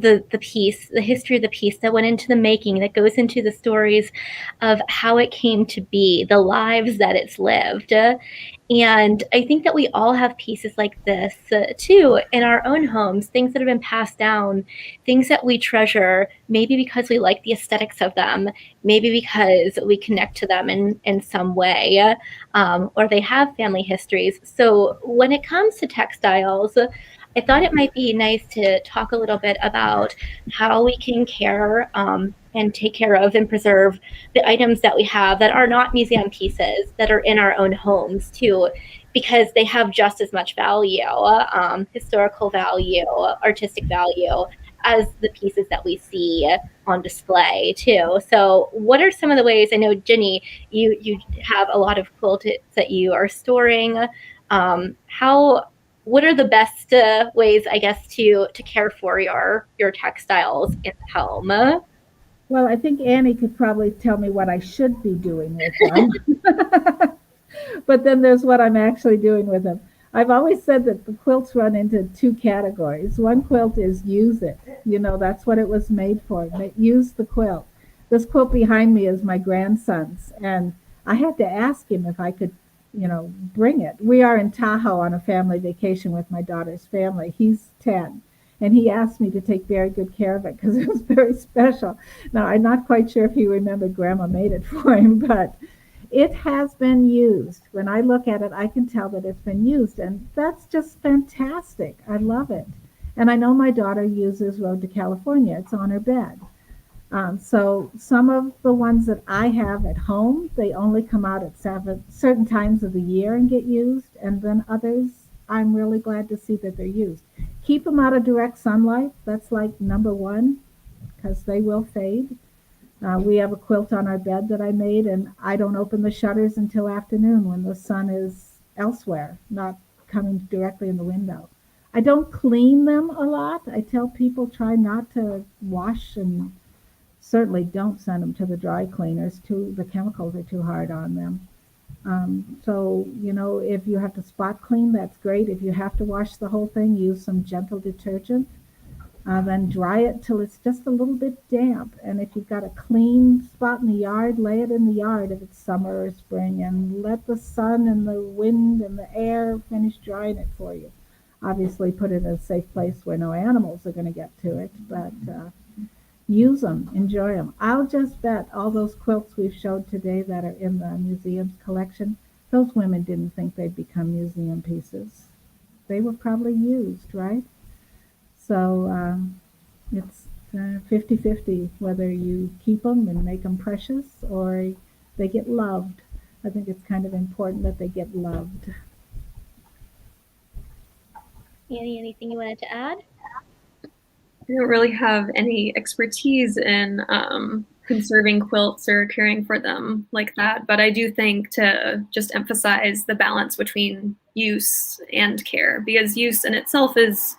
the piece, the history of the piece that went into the making, that goes into the stories of how it came to be, the lives that it's lived. And I think that we all have pieces like this too in our own homes, things that have been passed down, things that we treasure, maybe because we like the aesthetics of them, maybe because we connect to them in some way, or they have family histories. So when it comes to textiles, I thought it might be nice to talk a little bit about how we can care and take care of and preserve the items that we have that are not museum pieces, that are in our own homes too, because they have just as much value, historical value, artistic value, as the pieces that we see on display too. So what are some of the ways, I know Ginnie, you have a lot of quilts that you are storing. What are the best ways, I guess, to care for your textiles in the home? Well, I think Annie could probably tell me what I should be doing with them. But then there's what I'm actually doing with them. I've always said that the quilts run into 2 categories. One quilt is use it. That's what it was made for. Use the quilt. This quilt behind me is my grandson's, and I had to ask him if I could bring it. We are in Tahoe on a family vacation with my daughter's family. He's 10, and he asked me to take very good care of it because it was very special. Now, I'm not quite sure if he remembered Grandma made it for him, but it has been used. When I look at it, I can tell that it's been used, and that's just fantastic. I love it. And I know my daughter uses Road to California. It's on her bed. So some of the ones that I have at home, they only come out at certain times of the year and get used. And then others, I'm really glad to see that they're used. Keep them out of direct sunlight. That's like number one, because they will fade. We have a quilt on our bed that I made, and I don't open the shutters until afternoon when the sun is elsewhere, not coming directly in the window. I don't clean them a lot. I tell people try not to wash, and certainly don't send them to the dry cleaners. The chemicals are too hard on them. So, if you have to spot clean, that's great. If you have to wash the whole thing, use some gentle detergent. Then dry it till it's just a little bit damp. And if you've got a clean spot in the yard, lay it in the yard if it's summer or spring, and let the sun and the wind and the air finish drying it for you. Obviously, put it in a safe place where no animals are going to get to it, but use them, enjoy them. I'll just bet all those quilts we've showed today that are in the museum's collection, those women didn't think they'd become museum pieces. They were probably used, right? So it's 50-50 whether you keep them and make them precious or they get loved. I think it's kind of important that they get loved. Annie, anything you wanted to add? I don't really have any expertise in conserving quilts or caring for them like that, but I do think to just emphasize the balance between use and care, because use in itself is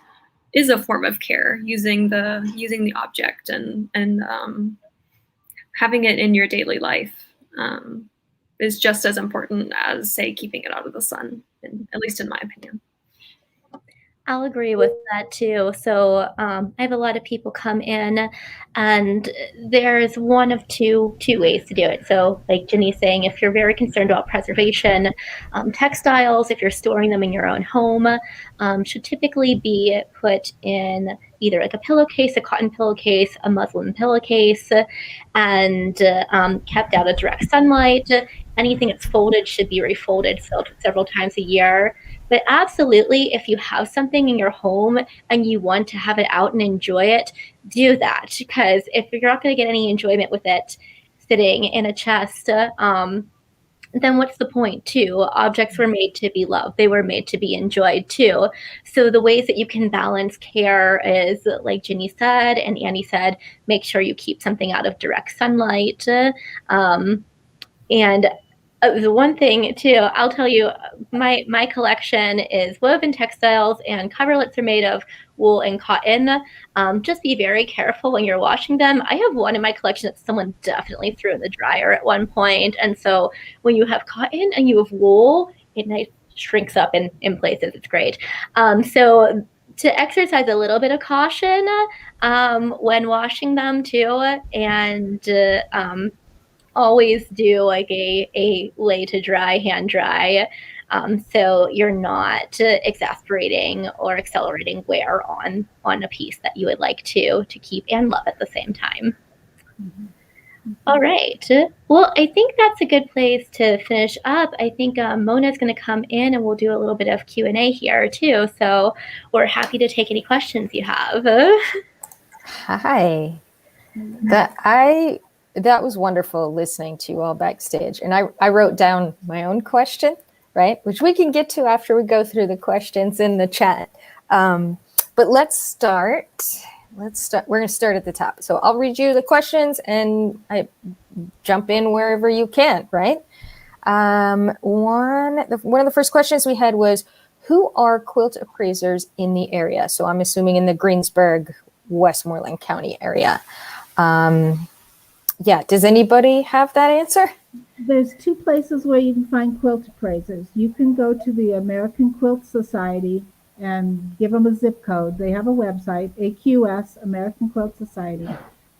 a form of care, using the object and having it in your daily life is just as important as, say, keeping it out of the sun, at least in my opinion. I'll agree with that too. So I have a lot of people come in, and there's one of two ways to do it. So like Ginny's saying, if you're very concerned about preservation, textiles, if you're storing them in your own home, should typically be put in either like a pillowcase, a cotton pillowcase, a muslin pillowcase, and kept out of direct sunlight. Anything that's folded should be refolded several times a year. But absolutely, if you have something in your home and you want to have it out and enjoy it, do that. Because if you're not going to get any enjoyment with it sitting in a chest, then what's the point too? Objects were made to be loved. They were made to be enjoyed too. So the ways that you can balance care is, like Ginny said and Annie said, make sure you keep something out of direct sunlight. And the one thing too, I'll tell you, my collection is woven textiles, and coverlets are made of wool and cotton. Just be very careful when you're washing them. I have one in my collection that someone definitely threw in the dryer at one point. And so when you have cotton and you have wool, it shrinks up in places. It's great. So to exercise a little bit of caution when washing them too, and always do like a lay to dry, hand dry, so you're not exasperating or accelerating wear on a piece that you would like to keep and love at the same time. Mm-hmm. All right. Well, I think that's a good place to finish up. I think Mona's going to come in and we'll do a little bit of Q&A here too. So we're happy to take any questions you have. Hi. That was wonderful listening to you all backstage. And I wrote down my own question, right? Which we can get to after we go through the questions in the chat. But let's start. We're going to start at the top. So I'll read you the questions and I jump in wherever you can, right? One of the first questions we had was, who are quilt appraisers in the area? So I'm assuming in the Greensburg, Westmoreland County area. Yeah, does anybody have that answer? There's two places where you can find quilt appraisers. You can go to the American Quilt Society and give them a zip code. They have a website, AQS, American Quilt Society,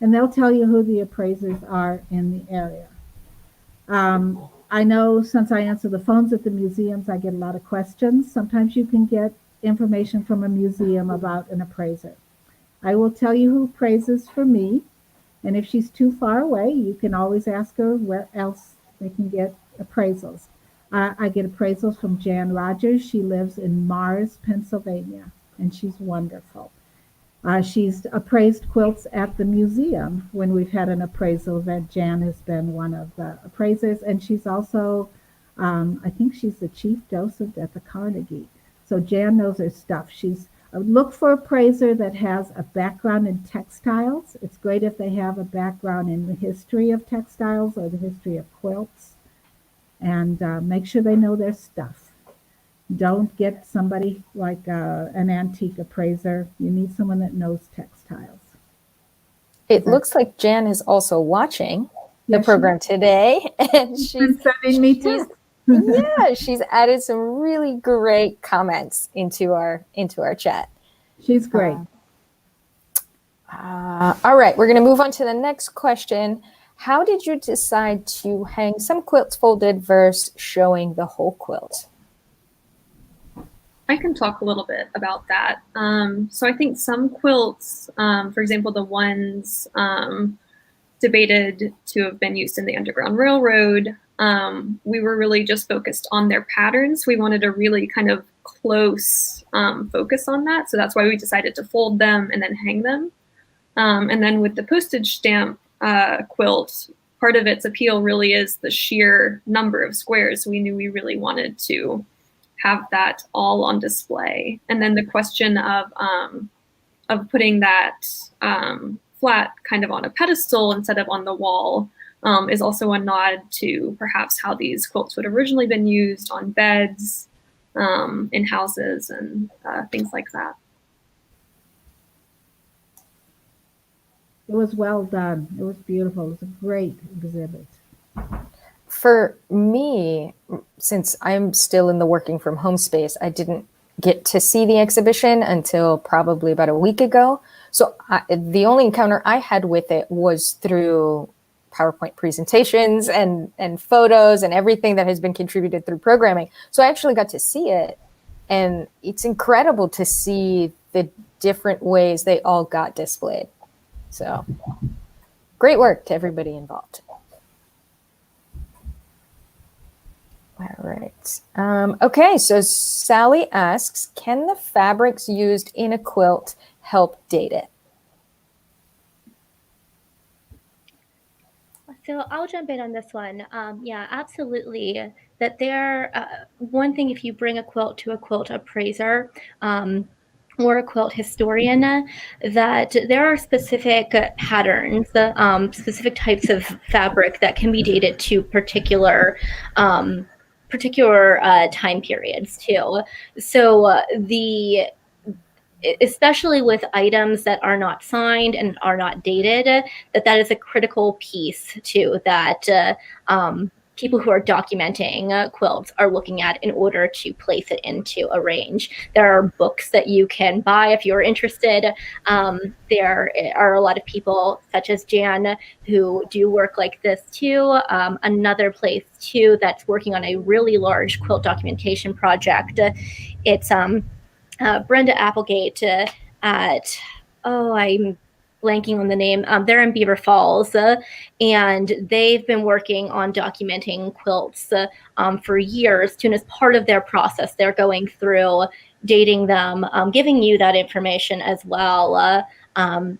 and they'll tell you who the appraisers are in the area. I know since I answer the phones at the museums, I get a lot of questions. Sometimes you can get information from a museum about an appraiser. I will tell you who appraises for me. And if she's too far away, you can always ask her where else they can get appraisals. I get appraisals from Jan Rogers. She lives in Mars, Pennsylvania, and she's wonderful. She's appraised quilts at the museum when we've had an appraisal event. Jan has been one of the appraisers, and she's also, I think she's the chief docent at the Carnegie. So Jan knows her stuff. I would look for appraiser that has a background in textiles. It's great if they have a background in the history of textiles or the history of quilts, and make sure they know their stuff. Don't get somebody like an antique appraiser. You need someone that knows textiles. It looks like Jan is also watching the program today, and she's sending me texts. Yeah, she's added some really great comments into our chat. She's great. All right, we're going to move on to the next question. How did you decide to hang some quilts folded versus showing the whole quilt? I can talk a little bit about that. So I think some quilts, for example, the ones debated to have been used in the Underground Railroad, we were really just focused on their patterns. We wanted a really kind of close focus on that. So that's why we decided to fold them and then hang them. And then with the postage stamp quilt, part of its appeal really is the sheer number of squares. We knew we really wanted to have that all on display. And then the question of putting that flat kind of on a pedestal instead of on the wall is also a nod to perhaps how these quilts would have originally been used on beds, in houses, and things like that. It was well done. It was beautiful. It was a great exhibit. For me, since I'm still in the working from home space, I didn't get to see the exhibition until probably about a week ago. So the only encounter I had with it was through PowerPoint presentations and photos and everything that has been contributed through programming. So I actually got to see it, and it's incredible to see the different ways they all got displayed. So great work to everybody involved. All right. Okay, so Sally asks, can the fabrics used in a quilt help date it? So I'll jump in on this one. Yeah, absolutely. That one thing, if you bring a quilt to a quilt appraiser, or a quilt historian, that there are specific patterns, specific types of fabric that can be dated to particular time periods too. So especially with items that are not signed and are not dated, that is a critical piece too, that people who are documenting quilts are looking at in order to place it into a range. There are books that you can buy if you're interested. There are a lot of people such as Jan who do work like this too. Another place too that's working on a really large quilt documentation project. It's Brenda Applegate at, I'm blanking on the name. They're in Beaver Falls, and they've been working on documenting quilts for years. And as part of their process, they're going through dating them, giving you that information as well.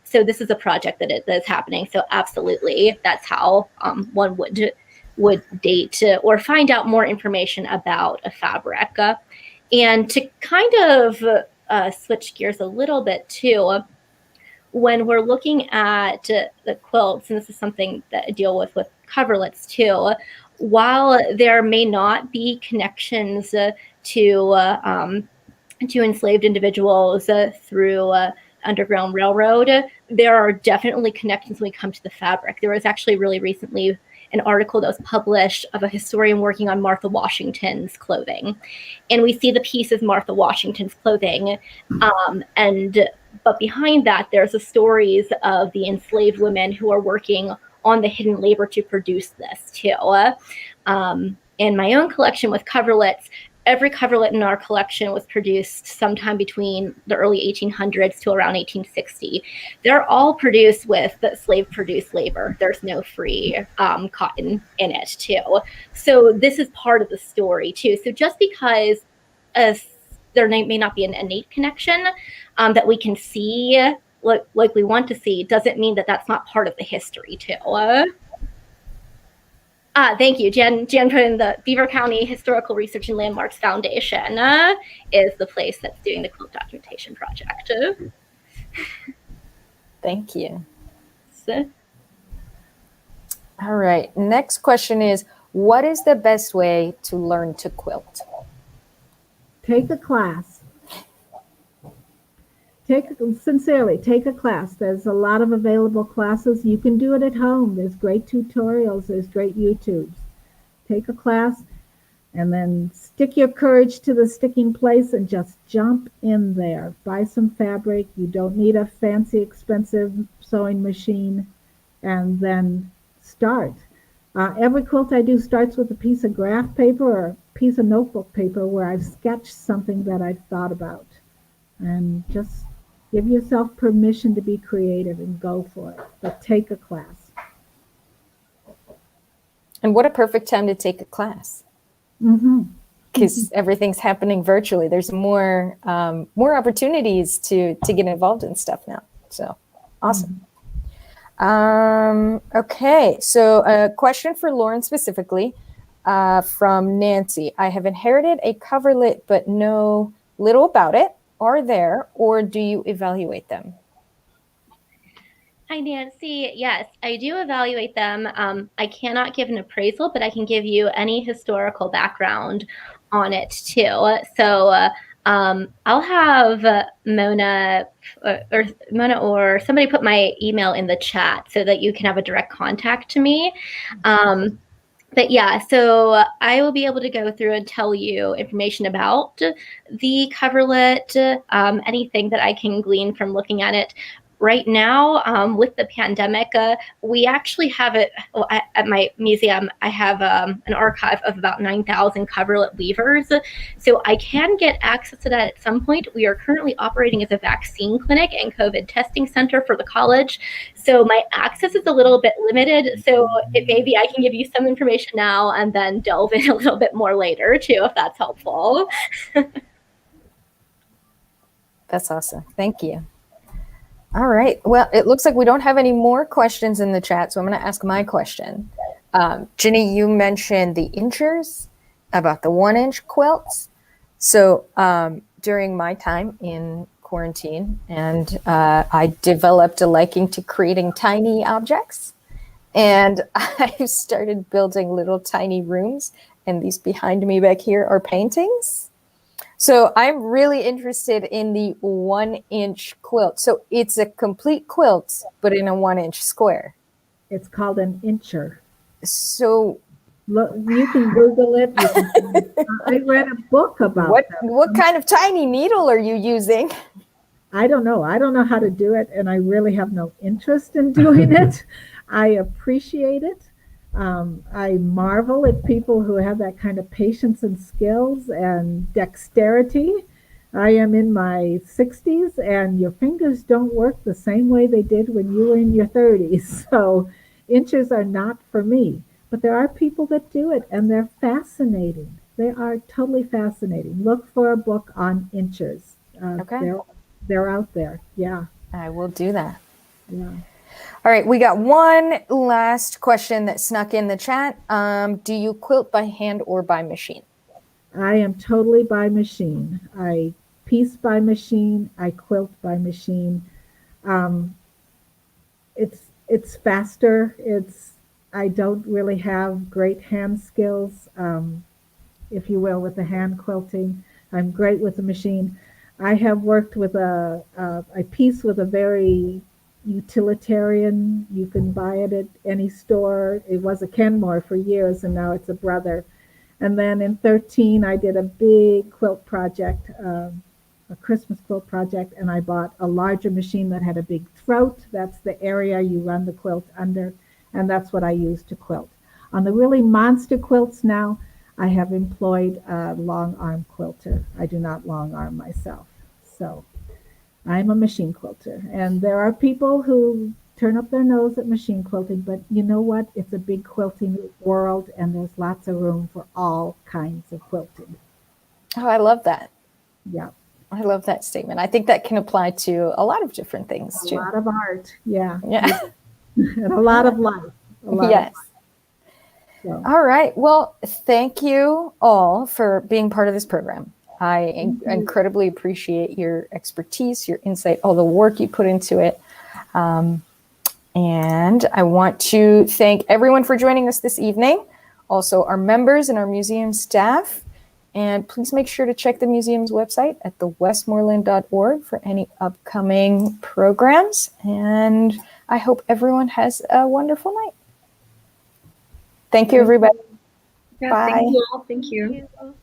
So this is a project that is happening. So absolutely, that's how one would date or find out more information about a fabric. And to kind of switch gears a little bit too, when we're looking at the quilts, and this is something that I deal with coverlets too, while there may not be connections to enslaved individuals through Underground Railroad, there are definitely connections when we come to the fabric. There was actually really recently an article that was published of a historian working on Martha Washington's clothing. And we see the piece as Martha Washington's clothing. But behind that, there's the stories of the enslaved women who are working on the hidden labor to produce this too. In my own collection with coverlets, every coverlet in our collection was produced sometime between the early 1800s to around 1860. They're all produced with slave-produced labor. There's no free cotton in it too. So this is part of the story too. So just because there may not be an innate connection that we can see likely want to see doesn't mean that that's not part of the history too. Thank you. Jen put in the Beaver County Historical Research and Landmarks Foundation is the place that's doing the quilt documentation project. Thank you. So, All right. Next question is, what is the best way to learn to quilt? Take a class. Sincerely, take a class. There's a lot of available classes. You can do it at home. There's great tutorials. There's great YouTubes. Take a class and then stick your courage to the sticking place and just jump in there. Buy some fabric. You don't need a fancy, expensive sewing machine. And then start. Every quilt I do starts with a piece of graph paper or a piece of notebook paper where I've sketched something that I've thought about. And just give yourself permission to be creative and go for it. But take a class. And what a perfect time to take a class. Because everything's happening virtually. There's more opportunities to get involved in stuff now. So awesome. Okay, so a question for Lauren specifically from Nancy. I have inherited a coverlet but know little about it. Are there, or do you evaluate them? hi, Nancy. Yes, I do evaluate them. I cannot give an appraisal, but I can give you any historical background on it too. So I'll have Mona or somebody put my email in the chat so that you can have a direct contact to me. But yeah, so I will be able to go through and tell you information about the coverlet, anything that I can glean from looking at it. Right now, with the pandemic, we actually have it at my museum. I have an archive of about 9,000 coverlet weavers. So I can get access to that at some point. We are currently operating as a vaccine clinic and COVID testing center for the college. So my access is a little bit limited. So maybe I can give you some information now and then delve in a little bit more later too, if that's helpful. That's awesome. Thank you. All right. Well, it looks like we don't have any more questions in the chat, so I'm going to ask my question. Ginny, you mentioned the inchers, about the 1-inch quilts. So during my time in quarantine, and I developed a liking to creating tiny objects, and I started building little tiny rooms, and these behind me back here are paintings. So I'm really interested in the 1-inch quilt. So it's a complete quilt, but in a 1-inch square. It's called an incher. So look, you can Google it. I read a book about what kind of tiny needle are you using? I don't know. I don't know how to do it, and I really have no interest in doing it. I appreciate it. I marvel at people who have that kind of patience and skills and dexterity. I am in my 60s, and your fingers don't work the same way they did when you were in your 30s. So inches are not for me. But there are people that do it, and they're fascinating. They are totally fascinating. Look for a book on inchers. Okay. They're out there. Yeah. I will do that. Yeah. All right, we got one last question that snuck in the chat. Do you quilt by hand or by machine? I am totally by machine. I piece by machine. I quilt by machine. It's faster. I don't really have great hand skills, if you will, with the hand quilting. I'm great with the machine. I have worked with a piece with a very utilitarian. You can buy it at any store. It was a Kenmore for years, and now it's a Brother. And then in 2013, I did a big quilt project, a Christmas quilt project, and I bought a larger machine that had a big throat. That's the area you run the quilt under, and that's what I use to quilt. On the really monster quilts now, I have employed a long arm quilter. I do not long arm myself. So I'm a machine quilter, and there are people who turn up their nose at machine quilting, but you know what? It's a big quilting world, and there's lots of room for all kinds of quilting. Oh, I love that. Yeah. I love that statement. I think that can apply to a lot of different things A too. lot of art, yeah. Yeah. And a lot of life. Yes. So, All right. Well, thank you all for being part of this program. I incredibly appreciate your expertise, your insight, all the work you put into it. And I want to thank everyone for joining us this evening. Also, our members and our museum staff. And please make sure to check the museum's website at thewestmoreland.org for any upcoming programs. And I hope everyone has a wonderful night. Thank you, everybody. Yeah, Bye. thank you all. Thank you. Thank you.